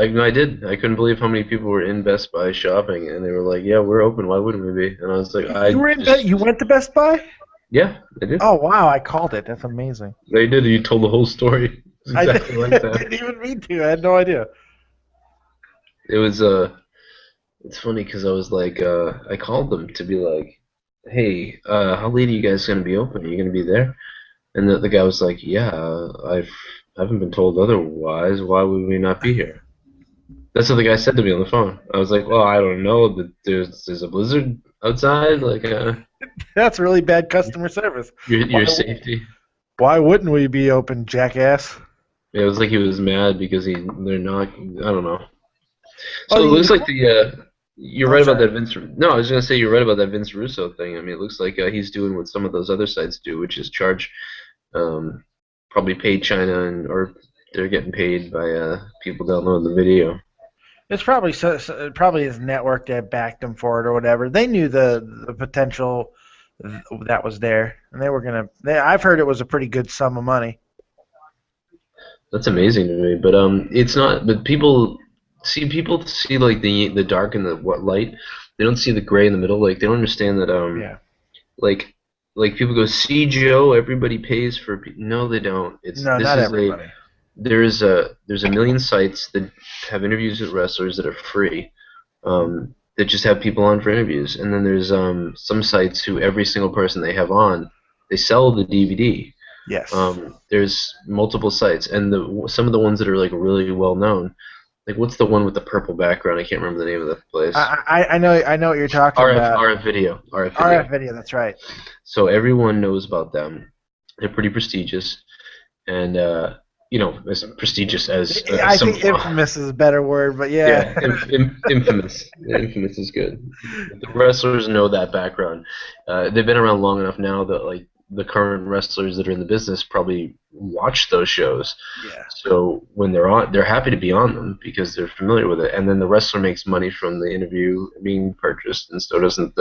Speaker 2: people. I did. I couldn't believe how many people were in Best Buy shopping, and they were like, "Yeah, we're open. Why wouldn't we be?" And I was like,
Speaker 4: You were in you went to Best Buy?
Speaker 2: Yeah, they did.
Speaker 4: Oh wow, I called it. That's amazing.
Speaker 2: They did. You told the whole story. It's
Speaker 4: I
Speaker 2: exactly like that.
Speaker 4: didn't even mean to. I had no idea.
Speaker 2: It was It's funny because I was like, I called them to be like, "Hey, how late are you guys gonna be open? Are you gonna be there?" And the guy was like, "Yeah, I haven't been told otherwise. Why would we not be here?" That's what the guy said to me on the phone. I was like, "Well, I don't know. But there's a blizzard outside. Like,
Speaker 4: That's really bad customer service.
Speaker 2: your safety."
Speaker 4: Why wouldn't we be open, jackass?
Speaker 2: Yeah, it was like he was mad because they're not. I don't know. So
Speaker 4: Oh,
Speaker 2: it looks
Speaker 4: the
Speaker 2: like you're
Speaker 4: I'm
Speaker 2: right about
Speaker 4: sorry.
Speaker 2: that Vince. No, I was gonna say you're right about that Vince Russo thing. I mean, it looks like he's doing what some of those other sites do, which is charge, um, probably pay China or they're getting paid by people downloading the video.
Speaker 4: It's probably probably his network that backed him for it or whatever. They knew the potential that was there, and they were gonna. I've heard it was a pretty good sum of money.
Speaker 2: That's amazing to me, but it's not. But people see like the dark and the what light. They don't see the gray in the middle. Like they don't understand that
Speaker 4: Yeah.
Speaker 2: like people go, see Joe, everybody pays for. No, they don't.
Speaker 4: No, not everybody.
Speaker 2: There's a million sites that have interviews with wrestlers that are free, that just have people on for interviews, and then there's some sites who every single person they have on, they sell the DVD.
Speaker 4: Yes.
Speaker 2: There's multiple sites, and some of the ones that are like really well known, like what's the one with the purple background? I can't remember the name of the place.
Speaker 4: I know what you're talking about.
Speaker 2: RF Video.
Speaker 4: RF Video. That's right.
Speaker 2: So everyone knows about them. They're pretty prestigious, and as prestigious as
Speaker 4: I think infamous is a better word, but yeah.
Speaker 2: Infamous. Yeah, infamous is good. The wrestlers know that background. They've been around long enough now that like the current wrestlers that are in the business probably watch those shows.
Speaker 4: Yeah.
Speaker 2: So when they're on, they're happy to be on them because they're familiar with it. And then the wrestler makes money from the interview being purchased, and so doesn't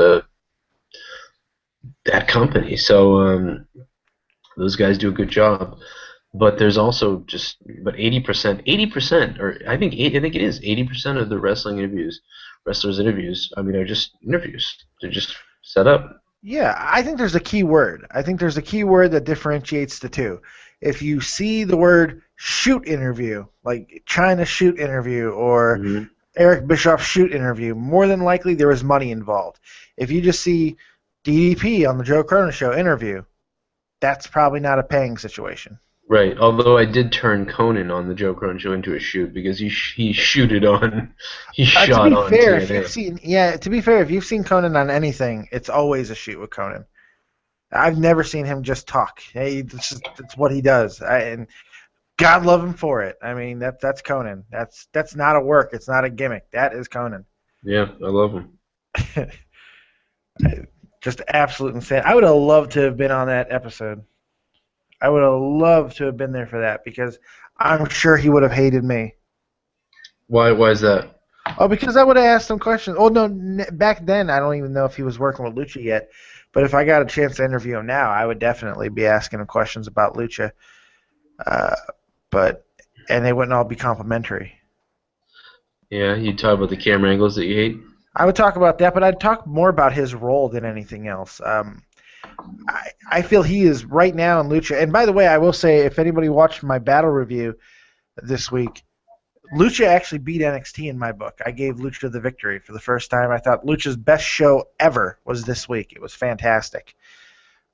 Speaker 2: that company. So those guys do a good job. But there's also but 80%, or I think it is 80% of the wrestlers' interviews. I mean, are just interviews. They're just set up.
Speaker 4: Yeah, I think there's a key word. I think there's a key word that differentiates the two. If you see the word shoot interview, like China shoot interview or Eric Bischoff shoot interview, more than likely there is money involved. If you just see DDP on the Joe Cronin Show interview, that's probably not a paying situation.
Speaker 2: Right. Although I did turn Conan on the Joe Cronin Show into a shoot because he shot on.
Speaker 4: To be fair,
Speaker 2: TNA.
Speaker 4: to be fair, if you've seen Conan on anything, it's always a shoot with Conan. I've never seen him just talk. Hey, it's what he does, and God love him for it. I mean, that's Conan. That's not a work. It's not a gimmick. That is Conan.
Speaker 2: Yeah, I love him.
Speaker 4: Just absolute insane. I would have loved to have been on that episode. I would have loved to have been there for that because I'm sure he would have hated me.
Speaker 2: Why is that?
Speaker 4: Oh, because I would have asked him questions. Oh, no, back then I don't even know if he was working with Lucha yet. But if I got a chance to interview him now, I would definitely be asking him questions about Lucha. And they wouldn't all be complimentary.
Speaker 2: Yeah, you talk about the camera angles that you hate?
Speaker 4: I would talk about that, but I'd talk more about his role than anything else. I feel he is right now in Lucha. And by the way, I will say, if anybody watched my battle review this week, Lucha actually beat NXT in my book. I gave Lucha the victory for the first time. I thought Lucha's best show ever was this week. It was fantastic.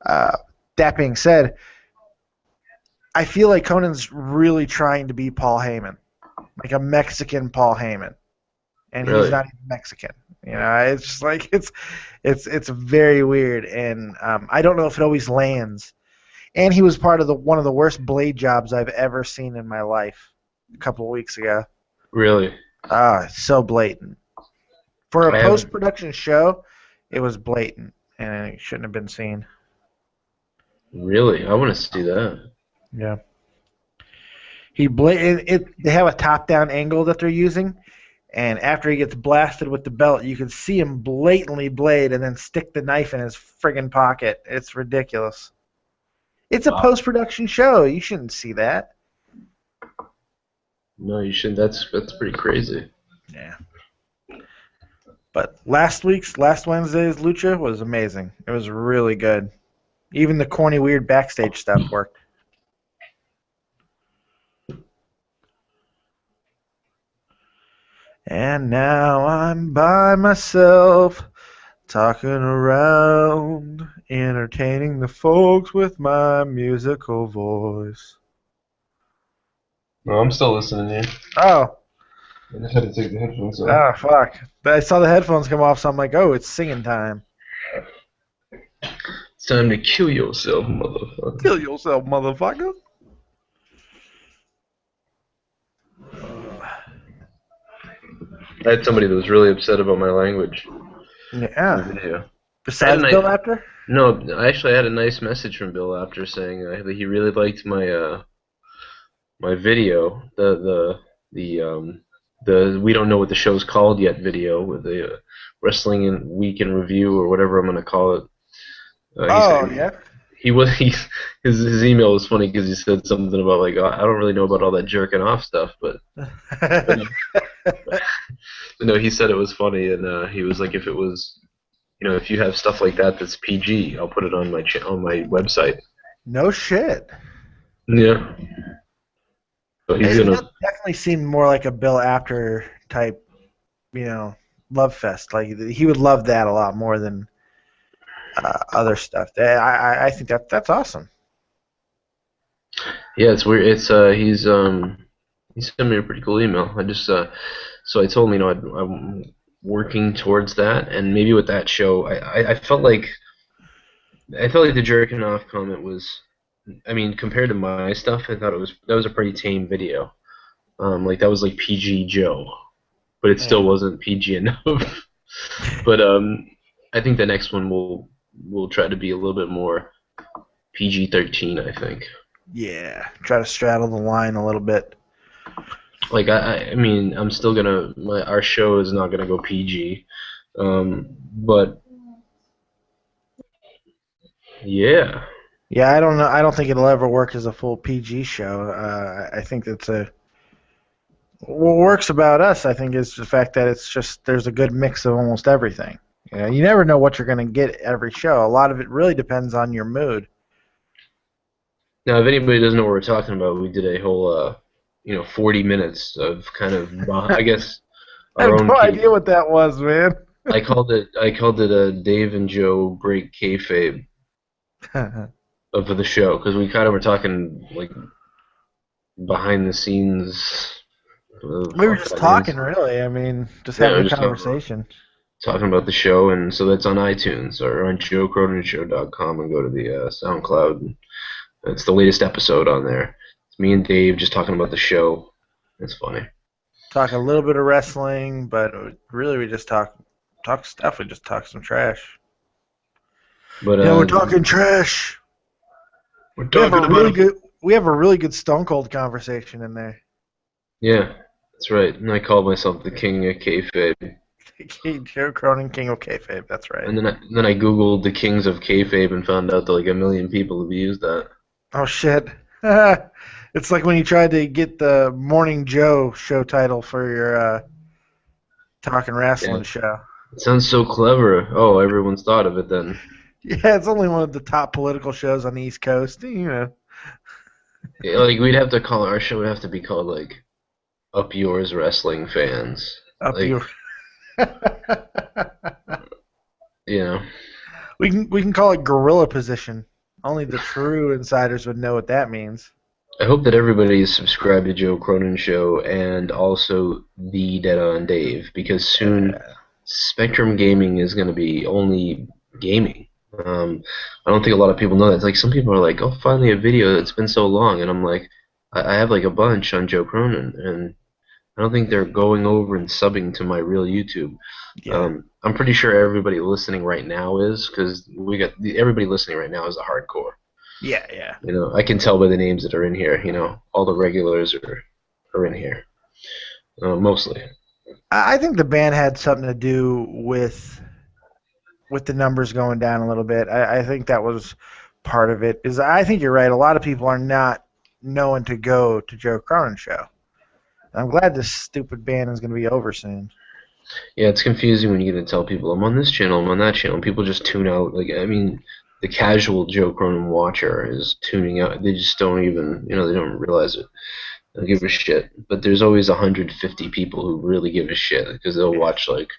Speaker 4: That being said, I feel like Conan's really trying to be Paul Heyman, like a Mexican Paul Heyman, and
Speaker 2: Really?
Speaker 4: he's not even Mexican. You know, it's just like it's very weird, and I don't know if it always lands. And he was part of one of the worst blade jobs I've ever seen in my life a couple of weeks ago.
Speaker 2: Really?
Speaker 4: So blatant. For a post-production show, it was blatant, and it shouldn't have been seen.
Speaker 2: Really? I want to see that.
Speaker 4: Yeah. They have a top-down angle that they're using, and after he gets blasted with the belt, you can see him blatantly blade and then stick the knife in his friggin' pocket. It's ridiculous. It's a
Speaker 2: Wow.
Speaker 4: post-production show. You shouldn't see that.
Speaker 2: No, you shouldn't. That's pretty crazy.
Speaker 4: Yeah. But last Wednesday's Lucha was amazing. It was really good. Even the corny, weird backstage stuff worked. And now I'm by myself, talking around, entertaining the folks with my musical voice.
Speaker 2: No, I'm still listening to you.
Speaker 4: Oh.
Speaker 2: I just had to take the headphones off.
Speaker 4: Oh, fuck. But I saw the headphones come off, so I'm like, oh, it's singing time.
Speaker 2: It's time to kill yourself, motherfucker.
Speaker 4: Kill yourself, motherfucker.
Speaker 2: I had somebody that was really upset about my language.
Speaker 4: Yeah.
Speaker 2: Video.
Speaker 4: Besides Bill Apter?
Speaker 2: No, actually, I had a nice message from Bill Apter saying that he really liked my my video, the we don't know what the show's called yet video with the wrestling week in review or whatever I'm gonna call it.
Speaker 4: Yeah.
Speaker 2: His email was funny because he said something about like, I don't really know about all that jerking off stuff, but no, he said it was funny, and he was like, if it was, if you have stuff like that that's PG, I'll put it on my website.
Speaker 4: No shit.
Speaker 2: Yeah. So he's
Speaker 4: It
Speaker 2: gonna
Speaker 4: definitely seemed more like a Bill Apter type, love fest. Like he would love that a lot more than other stuff. I think that's awesome.
Speaker 2: Yeah, it's weird. It's he sent me a pretty cool email. I just so I told him, I'm working towards that, and maybe with that show, I felt like the jerking off comment was, I mean, compared to my stuff, I thought that was a pretty tame video. Like that was like PG Joe, but it still wasn't PG enough. But I think the next one will try to be a little bit more PG-13, I think.
Speaker 4: Yeah, try to straddle the line a little bit.
Speaker 2: Like I mean, I'm still gonna our show is not gonna go PG, but yeah.
Speaker 4: Yeah, I don't know. I don't think it'll ever work as a full PG show. I think that's what works about us. I think is the fact that it's just there's a good mix of almost everything. You never know what you're going to get every show. A lot of it really depends on your mood.
Speaker 2: Now, if anybody doesn't know what we're talking about, we did a whole 40 minutes of kind of I guess
Speaker 4: I have no idea what that was, man.
Speaker 2: I called it a Dave and Joe break kayfabe of the show, because we kind of were talking like behind the scenes.
Speaker 4: We were just talking, really. I mean, just having a conversation.
Speaker 2: Talking about the show, and so that's on iTunes or on JoeCroninShow.com, and go to the SoundCloud. It's the latest episode on there. It's me and Dave just talking about the show. It's funny.
Speaker 4: Talk a little bit of wrestling, but really we just talk stuff. We just talk some trash.
Speaker 2: But
Speaker 4: we're talking trash.
Speaker 2: We're talking
Speaker 4: we have a really good Stone Cold conversation in there.
Speaker 2: Yeah, that's right. And I called myself the King of Kayfabe.
Speaker 4: Joe Cronin, King of Kayfabe. That's right.
Speaker 2: And then I googled the Kings of Kayfabe and found out that like 1 million people have used that.
Speaker 4: Oh shit! It's like when you tried to get the Morning Joe show title for your talking wrestling show.
Speaker 2: It sounds so clever. Oh, everyone's thought of it then.
Speaker 4: Yeah, it's only one of the top political shows on the East Coast.
Speaker 2: Yeah, like we'd have to call our show. Would have to be called like Up Yours Wrestling Fans.
Speaker 4: Up
Speaker 2: like,
Speaker 4: Yours. We can call it Gorilla Position. Only the true insiders would know what that means.
Speaker 2: I hope that everybody is subscribed to Joe Cronin Show and also the Dead on Dave, because soon Spectrum Gaming is going to be only gaming. I don't think a lot of people know that. It's like some people are like, oh, finally a video that's been so long, and I'm like, I have like a bunch on Joe Cronin, and I don't think they're going over and subbing to my real YouTube. Yeah. I'm pretty sure everybody listening right now is, because everybody listening right now is a hardcore.
Speaker 4: Yeah, yeah.
Speaker 2: You know, I can tell by the names that are in here. You know, all the regulars are in here, mostly.
Speaker 4: I think the ban had something to do with the numbers going down a little bit. I think that was part of it. Is I think you're right. A lot of people are not knowing to go to Joe Cronin show. I'm glad this stupid ban is going to be over soon.
Speaker 2: Yeah, it's confusing when you get to tell people I'm on this channel, I'm on that channel. People just tune out. Like, I mean, the casual Joe Cronin watcher is tuning out. They just don't even, you know, they don't realize it. They don't give a shit. But there's always 150 people who really give a shit because they'll watch like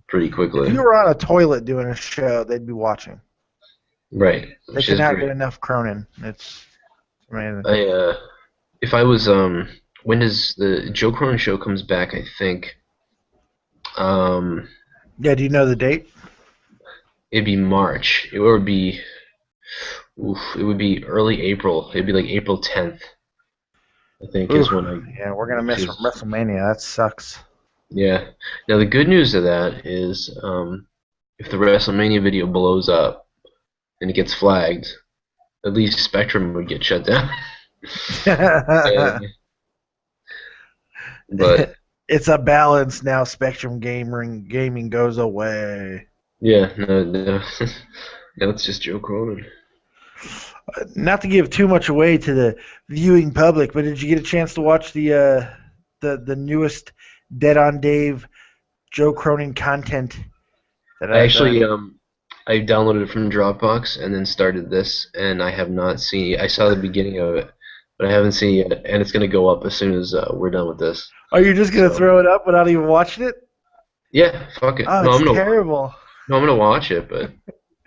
Speaker 2: pretty quickly.
Speaker 4: If you were on a toilet doing a show, they'd be watching.
Speaker 2: Right.
Speaker 4: They
Speaker 2: Which is
Speaker 4: cannot
Speaker 2: great.
Speaker 4: get enough Cronin. It's amazing.
Speaker 2: If I was when does the Joe Cronin show comes back? I think
Speaker 4: Yeah, do you know the date?
Speaker 2: it'd be March. It would be early April. It'd be like April 10th. I think is when I.
Speaker 4: Yeah, we're gonna
Speaker 2: which
Speaker 4: miss
Speaker 2: is-
Speaker 4: WrestleMania. That sucks.
Speaker 2: Yeah. Now the good news of that is if the WrestleMania video blows up and it gets flagged, at least Spectrum would get shut down. But
Speaker 4: It's a balance now. Spectrum gaming goes away.
Speaker 2: yeah, no. Now it's just Joe Cronin.
Speaker 4: Not to give too much away to the viewing public, but did you get a chance to watch the newest Dead on Dave Joe Cronin content?
Speaker 2: I actually I downloaded it from Dropbox and then started this, and I have not seen. I saw the beginning of it, but I haven't seen it yet, and it's gonna go up as soon as we're done with this.
Speaker 4: Are you just gonna throw it up without even watching it?
Speaker 2: Yeah, fuck it.
Speaker 4: Oh,
Speaker 2: No,
Speaker 4: it's terrible.
Speaker 2: I'm gonna watch it, but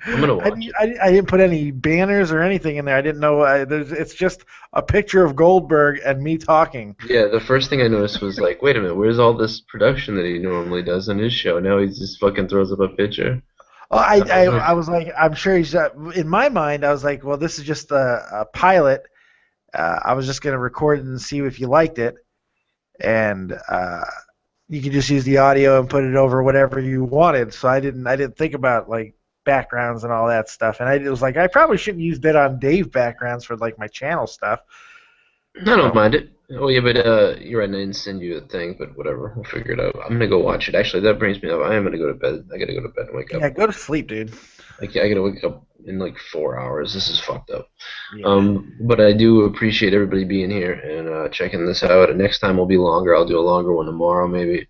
Speaker 2: I'm gonna watch it.
Speaker 4: I didn't put any banners or anything in there. I didn't know. It's just a picture of Goldberg and me talking.
Speaker 2: Yeah, the first thing I noticed was like, wait a minute, where's all this production that he normally does on his show? Now he just fucking throws up a picture.
Speaker 4: Oh, I was like, I'm sure he's. In my mind, I was like, well, this is just a pilot. I was just gonna record it and see if you liked it, and you could just use the audio and put it over whatever you wanted. So I didn't think about like backgrounds and all that stuff. And it was like I probably shouldn't use Dead on Dave backgrounds for like my channel stuff.
Speaker 2: I don't mind it. Oh yeah, but you're right. I didn't send you a thing, but whatever. We'll figure it out. I'm gonna go watch it. Actually, that brings me up. I am gonna go to bed. I gotta go to bed and wake up.
Speaker 4: Yeah, go to sleep, dude.
Speaker 2: I gotta wake up in like 4 hours. This is fucked up.
Speaker 4: Yeah.
Speaker 2: But I do appreciate everybody being here and checking this out. And next time will be longer. I'll do a longer one tomorrow, maybe.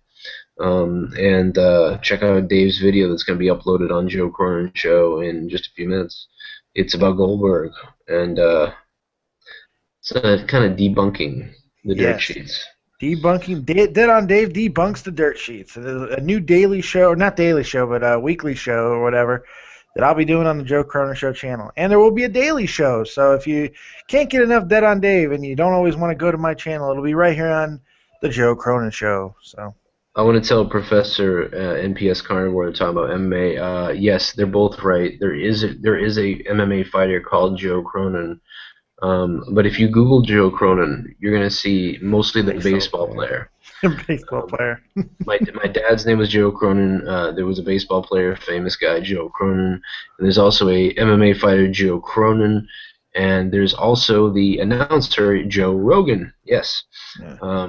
Speaker 2: And check out Dave's video that's going to be uploaded on Joe Cronin Show in just a few minutes. It's about Goldberg, and it's kind of debunking the dirt sheets.
Speaker 4: Debunking Dead on Dave debunks the dirt sheets. A new daily show, or not daily show, but a weekly show or whatever that I'll be doing on the Joe Cronin Show channel. And there will be a daily show. So if you can't get enough Dead on Dave and you don't always want to go to my channel, it'll be right here on the Joe Cronin Show. So.
Speaker 2: I want to tell Professor NPS Carnivore to talk about MMA. Yes, they're both right. There is a MMA fighter called Joe Cronin. But if you Google Joe Cronin, you're gonna see mostly the baseball player.
Speaker 4: Baseball player.
Speaker 2: my dad's name was Joe Cronin. There was a baseball player, famous guy, Joe Cronin. And there's also a MMA fighter, Joe Cronin. And there's also the announcer, Joe Rogan. Yes.
Speaker 4: Yeah.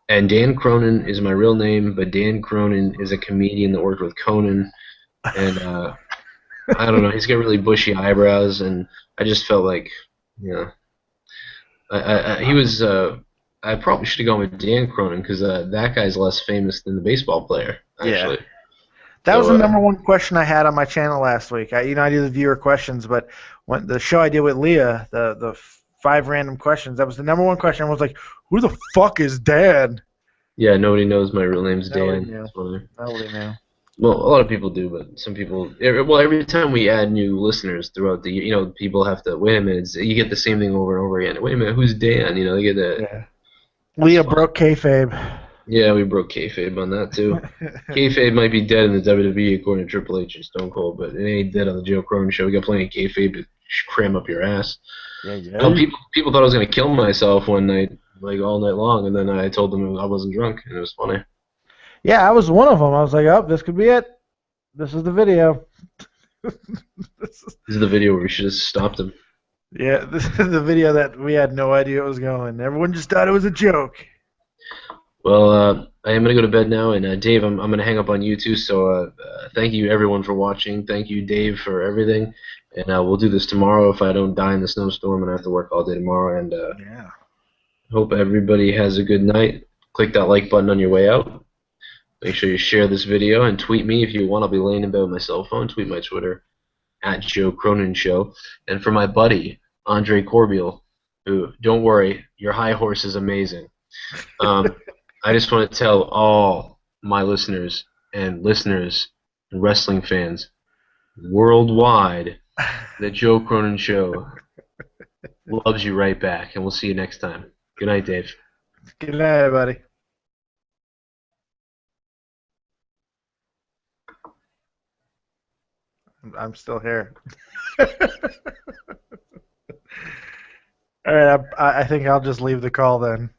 Speaker 2: And Dan Cronin is my real name, but Dan Cronin is a comedian that worked with Conan. And I don't know, he's got really bushy eyebrows, and I just felt like, you know, he was. I probably should have gone with Dan Cronin because that guy's less famous than the baseball player. Actually,
Speaker 4: that was the number one question I had on my channel last week. I do the viewer questions, but when the show I did with Leah, the 5 random questions, that was the number one question. I was like, "Who the fuck is Dan?"
Speaker 2: Yeah, nobody knows my real name's Dan.
Speaker 4: Nobody knew.
Speaker 2: Well, a lot of people do, but some people. Well, every time we add new listeners throughout the, people have to wait a minute. You get the same thing over and over again. Wait a minute, who's Dan? They get that.
Speaker 4: Yeah. Leah broke kayfabe.
Speaker 2: Yeah, we broke kayfabe on that too. Kayfabe might be dead in the WWE according to Triple H and Stone Cold, but it ain't dead on the Joe Cronin Show. We got plenty of kayfabe to cram up your ass.
Speaker 4: Yeah.
Speaker 2: People thought I was gonna kill myself one night, like all night long, and then I told them I wasn't drunk, and it was funny.
Speaker 4: Yeah, I was one of them. I was like, "Oh, this could be it. This is the video."
Speaker 2: This is the video where we should have stopped him.
Speaker 4: Yeah, this is the video that we had no idea it was going. Everyone just thought it was a joke.
Speaker 2: Well, I am going to go to bed now, and Dave, I'm going to hang up on you too, so thank you everyone for watching. Thank you, Dave, for everything, and we'll do this tomorrow if I don't die in the snowstorm and I have to work all day tomorrow, and
Speaker 4: Yeah.
Speaker 2: hope everybody has a good night. Click that like button on your way out. Make sure you share this video and tweet me if you want. I'll be laying in bed with my cell phone. Tweet my Twitter, at Joe Cronin Show. And for my buddy, Andre Corbeil, who, don't worry, your high horse is amazing. I just want to tell all my listeners and wrestling fans worldwide that Joe Cronin Show loves you right back, and we'll see you next time. Good night, Dave.
Speaker 4: Good night, buddy. I'm still here. All right, I think I'll just leave the call then.